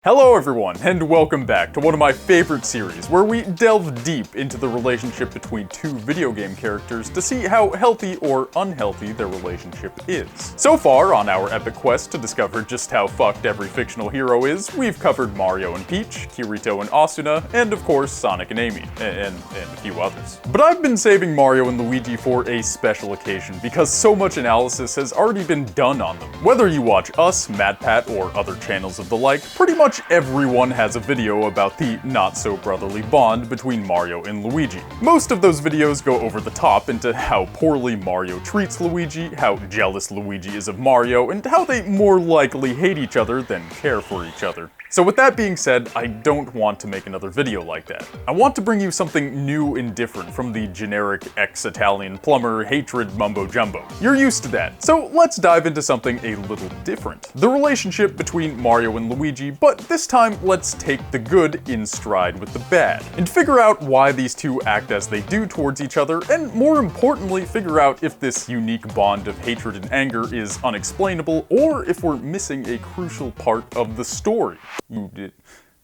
Hello everyone, and welcome back to one of my favorite series, where we delve deep into the relationship between two video game characters to see how healthy or unhealthy their relationship is. So far, on our epic quest to discover just how fucked every fictional hero is, we've covered Mario and Peach, Kirito and Asuna, and of course Sonic and Amy, and a few others. But I've been saving Mario and Luigi for a special occasion, because so much analysis has already been done on them. Whether you watch us, MadPat, or other channels of the like, pretty much everyone has a video about the not-so-brotherly bond between Mario and Luigi. Most of those videos go over the top into how poorly Mario treats Luigi, how jealous Luigi is of Mario, and how they more likely hate each other than care for each other. So with that being said, I don't want to make another video like that. I want to bring you something new and different from the generic ex-Italian plumber hatred mumbo-jumbo. You're used to that, so let's dive into something a little different. The relationship between Mario and Luigi, but this time let's take the good in stride with the bad, and figure out why these two act as they do towards each other, and more importantly, figure out if this unique bond of hatred and anger is unexplainable, or if we're missing a crucial part of the story.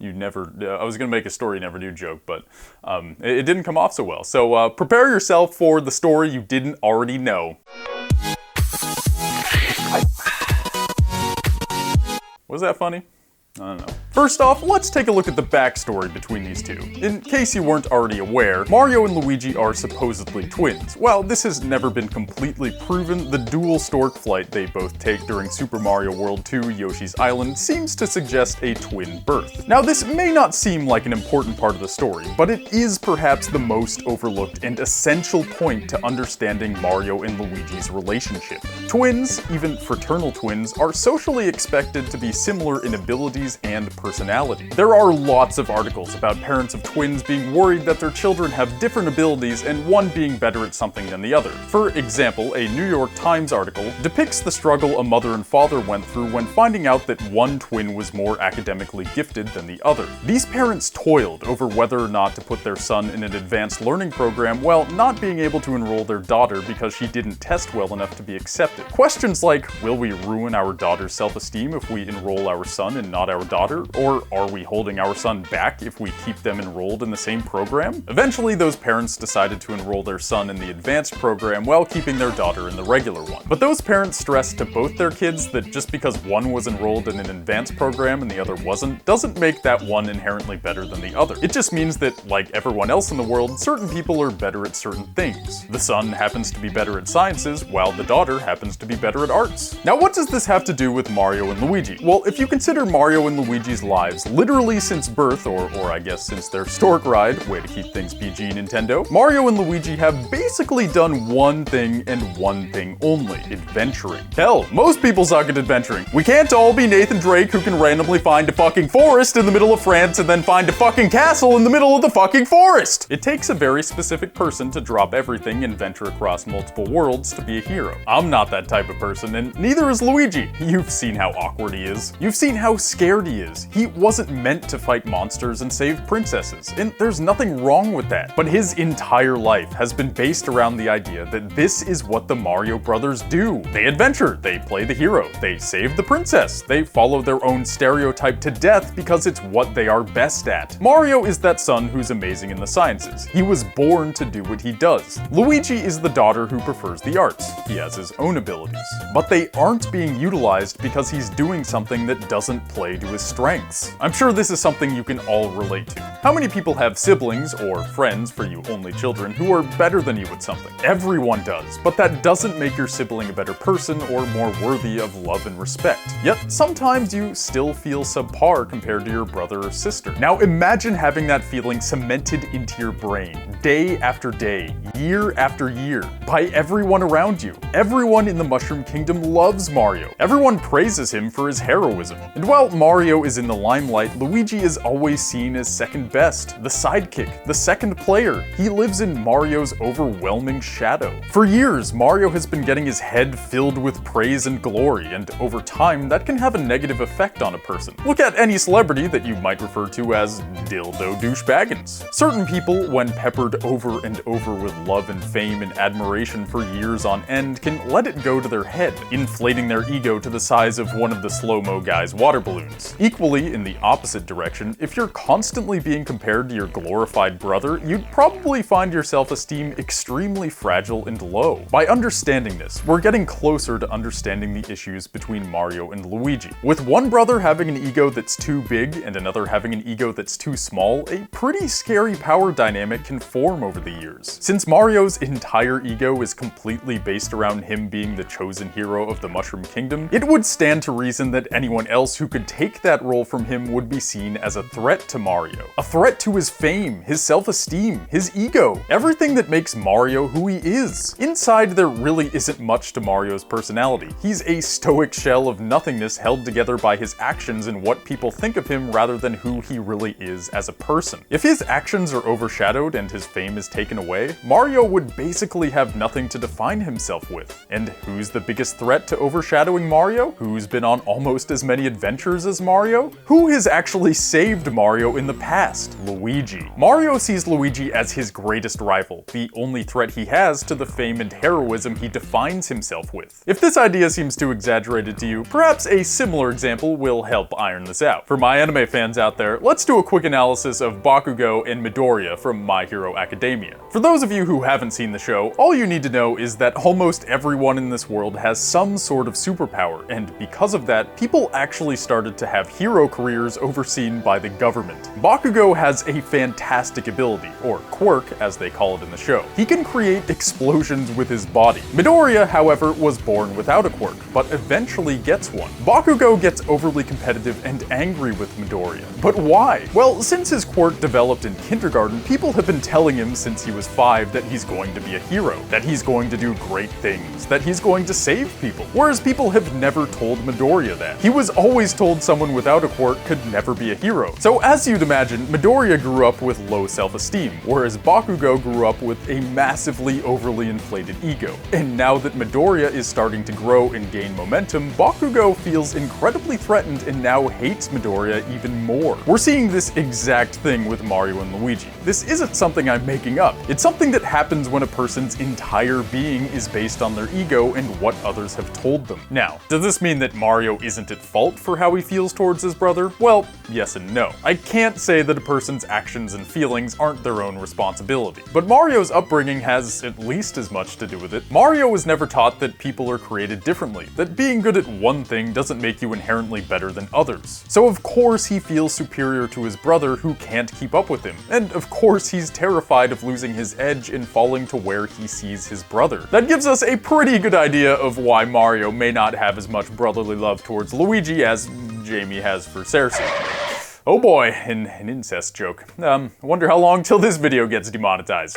You never, I was gonna make a story never do joke, but it didn't come off so well. So prepare yourself for the story you didn't already know. Was that funny? I don't know. First off, let's take a look at the backstory between these two. In case you weren't already aware, Mario and Luigi are supposedly twins. While this has never been completely proven, the dual stork flight they both take during Super Mario World 2 Yoshi's Island seems to suggest a twin birth. Now this may not seem like an important part of the story, but it is perhaps the most overlooked and essential point to understanding Mario and Luigi's relationship. Twins, even fraternal twins, are socially expected to be similar in abilities and personality. There are lots of articles about parents of twins being worried that their children have different abilities and one being better at something than the other. For example, a New York Times article depicts the struggle a mother and father went through when finding out that one twin was more academically gifted than the other. These parents toiled over whether or not to put their son in an advanced learning program while not being able to enroll their daughter because she didn't test well enough to be accepted. Questions like, will we ruin our daughter's self-esteem if we enroll our son and not our daughter? Or are we holding our son back if we keep them enrolled in the same program? Eventually, those parents decided to enroll their son in the advanced program while keeping their daughter in the regular one. But those parents stressed to both their kids that just because one was enrolled in an advanced program and the other wasn't, doesn't make that one inherently better than the other. It just means that, like everyone else in the world, certain people are better at certain things. The son happens to be better at sciences, while the daughter happens to be better at arts. Now what does this have to do with Mario and Luigi? Well, if you consider Mario and Luigi's lives literally since birth, or I guess since their stork ride, way to keep things PG, Nintendo, Mario and Luigi have basically done one thing and one thing only: adventuring. Hell, most people suck at adventuring. We can't all be Nathan Drake who can randomly find a fucking forest in the middle of France and then find a fucking castle in the middle of the fucking forest! It takes a very specific person to drop everything and venture across multiple worlds to be a hero. I'm not that type of person, and neither is Luigi. You've seen how awkward he is. You've seen how scared he is. He wasn't meant to fight monsters and save princesses, and there's nothing wrong with that. But his entire life has been based around the idea that this is what the Mario brothers do. They adventure, they play the hero, they save the princess, they follow their own stereotype to death because it's what they are best at. Mario is that son who's amazing in the sciences. He was born to do what he does. Luigi is the daughter who prefers the arts. He has his own abilities. But they aren't being utilized because he's doing something that doesn't play to his strengths. I'm sure this is something you can all relate to. How many people have siblings, or friends for you only children, who are better than you at something? Everyone does, but that doesn't make your sibling a better person or more worthy of love and respect. Yet, sometimes you still feel subpar compared to your brother or sister. Now imagine having that feeling cemented into your brain, day after day, year after year, by everyone around you. Everyone in the Mushroom Kingdom loves Mario. Everyone praises him for his heroism. And while Mario is in the limelight, Luigi is always seen as second best, the sidekick, the second player. He lives in Mario's overwhelming shadow. For years, Mario has been getting his head filled with praise and glory, and over time, that can have a negative effect on a person. Look at any celebrity that you might refer to as Dildo Douchebaggins. Certain people, when peppered over and over with love and fame and admiration for years on end, can let it go to their head, inflating their ego to the size of one of the slow-mo guy's water balloons. Equally Similarly, in the opposite direction, if you're constantly being compared to your glorified brother, you'd probably find your self-esteem extremely fragile and low. By understanding this, we're getting closer to understanding the issues between Mario and Luigi. With one brother having an ego that's too big and another having an ego that's too small, a pretty scary power dynamic can form over the years. Since Mario's entire ego is completely based around him being the chosen hero of the Mushroom Kingdom, it would stand to reason that anyone else who could take that role from him would be seen as a threat to Mario. A threat to his fame, his self-esteem, his ego, everything that makes Mario who he is. Inside, there really isn't much to Mario's personality. He's a stoic shell of nothingness held together by his actions and what people think of him rather than who he really is as a person. If his actions are overshadowed and his fame is taken away, Mario would basically have nothing to define himself with. And who's the biggest threat to overshadowing Mario? Who's been on almost as many adventures as Mario? Who has actually saved Mario in the past? Luigi. Mario sees Luigi as his greatest rival, the only threat he has to the fame and heroism he defines himself with. If this idea seems too exaggerated to you, perhaps a similar example will help iron this out. For my anime fans out there, let's do a quick analysis of Bakugo and Midoriya from My Hero Academia. For those of you who haven't seen the show, all you need to know is that almost everyone in this world has some sort of superpower, and because of that, people actually started to have hero careers overseen by the government. Bakugo has a fantastic ability, or quirk as they call it in the show. He can create explosions with his body. Midoriya, however, was born without a quirk, but eventually gets one. Bakugo gets overly competitive and angry with Midoriya. But why? Well, since his quirk developed in kindergarten, people have been telling him since he was 5 that he's going to be a hero, that he's going to do great things, that he's going to save people. Whereas people have never told Midoriya that. He was always told someone without a quirk could never be a hero. So as you'd imagine, Midoriya grew up with low self-esteem, whereas Bakugo grew up with a massively overly inflated ego. And now that Midoriya is starting to grow and gain momentum, Bakugo feels incredibly threatened and now hates Midoriya even more. We're seeing this exact thing with Mario and Luigi. This isn't something I'm making up. It's something that happens when a person's entire being is based on their ego and what others have told them. Now, does this mean that Mario isn't at fault for how he feels towards his brother? Well, yes and no. I can't say that a person's actions and feelings aren't their own responsibility. But Mario's upbringing has at least as much to do with it. Mario was never taught that people are created differently, that being good at one thing doesn't make you inherently better than others. So of course he feels superior to his brother who can't keep up with him. And of course he's terrified of losing his edge and falling to where he sees his brother. That gives us a pretty good idea of why Mario may not have as much brotherly love towards Luigi as Jamie has for Cersei. Oh boy, an incest joke. Wonder how long till this video gets demonetized.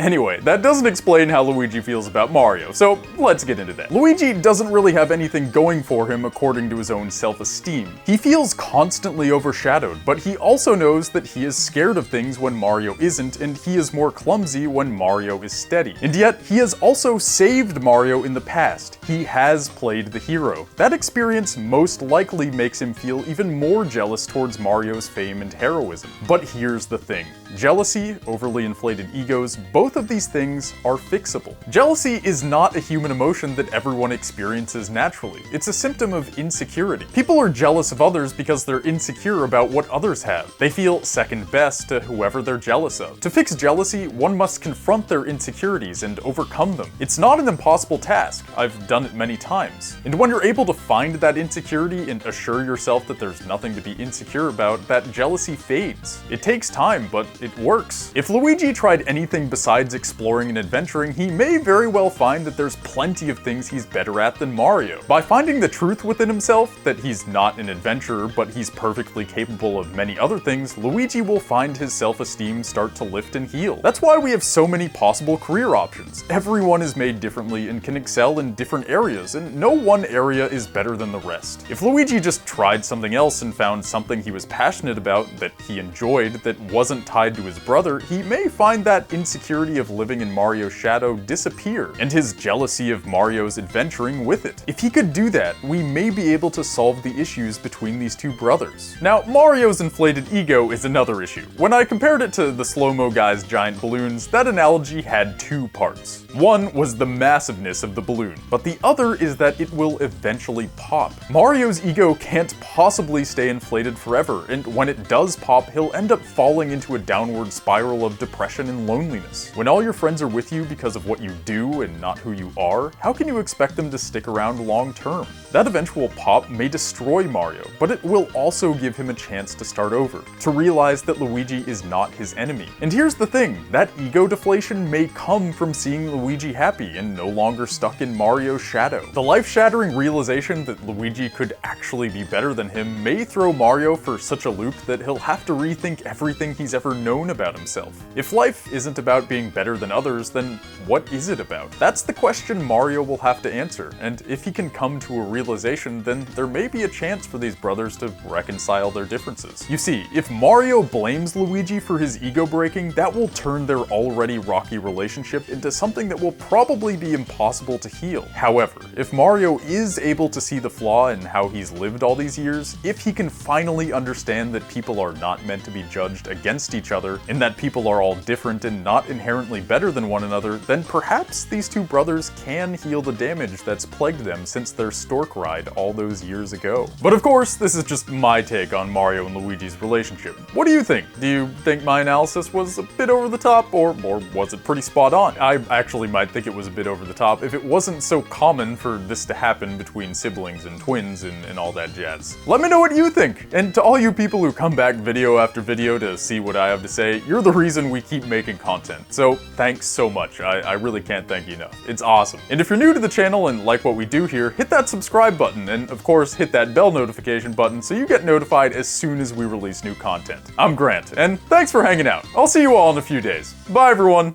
Anyway, that doesn't explain how Luigi feels about Mario, so let's get into that. Luigi doesn't really have anything going for him according to his own self-esteem. He feels constantly overshadowed, but he also knows that he is scared of things when Mario isn't, and he is more clumsy when Mario is steady. And yet, he has also saved Mario in the past. He has played the hero. That experience most likely makes him feel even more jealous towards Mario's fame and heroism. But here's the thing. Jealousy, overly inflated egos, both of these things are fixable. Jealousy is not a human emotion that everyone experiences naturally. It's a symptom of insecurity. People are jealous of others because they're insecure about what others have. They feel second best to whoever they're jealous of. To fix jealousy, one must confront their insecurities and overcome them. It's not an impossible task. I've done it many times. And when you're able to find that insecurity and assure yourself that there's nothing to be insecure about, that jealousy fades. It takes time, but it works. If Luigi tried anything besides exploring and adventuring, he may very well find that there's plenty of things he's better at than Mario. By finding the truth within himself, that he's not an adventurer, but he's perfectly capable of many other things, Luigi will find his self-esteem start to lift and heal. That's why we have so many possible career options. Everyone is made differently and can excel in different areas, and no one area is better than the rest. If Luigi just tried something else and found something he was passionate about, that he enjoyed, that wasn't tied to his brother, he may find that insecurity insecurity of living in Mario's shadow disappear, and his jealousy of Mario's adventuring with it. If he could do that, we may be able to solve the issues between these two brothers. Now, Mario's inflated ego is another issue. When I compared it to the slow-mo guy's giant balloons, that analogy had two parts. One was the massiveness of the balloon, but the other is that it will eventually pop. Mario's ego can't possibly stay inflated forever, and when it does pop, he'll end up falling into a downward spiral of depression and loneliness. When all your friends are with you because of what you do and not who you are, how can you expect them to stick around long term? That eventual pop may destroy Mario, but it will also give him a chance to start over, to realize that Luigi is not his enemy. And here's the thing, that ego deflation may come from seeing Luigi happy and no longer stuck in Mario's shadow. The life-shattering realization that Luigi could actually be better than him may throw Mario for such a loop that he'll have to rethink everything he's ever known about himself. If life isn't about being better than others, then what is it about? That's the question Mario will have to answer, and if he can come to a realization, then there may be a chance for these brothers to reconcile their differences. You see, if Mario blames Luigi for his ego breaking, that will turn their already rocky relationship into something that will probably be impossible to heal. However, if Mario is able to see the flaw in how he's lived all these years, if he can finally understand that people are not meant to be judged against each other, and that people are all different and not inherently better than one another, then perhaps these two brothers can heal the damage that's plagued them since their stork ride all those years ago. But of course, this is just my take on Mario and Luigi's relationship. What do you think? Do you think my analysis was a bit over the top, or was it pretty spot on? I actually might think it was a bit over the top if it wasn't so common for this to happen between siblings and twins and all that jazz. Let me know what you think! And to all you people who come back video after video to see what I have to say, you're the reason we keep making content. So thanks so much. I really can't thank you enough. It's awesome. And if you're new to the channel and like what we do here, hit that subscribe button, and of course hit that bell notification button so you get notified as soon as we release new content. I'm Grant, and thanks for hanging out. I'll see you all in a few days. Bye everyone!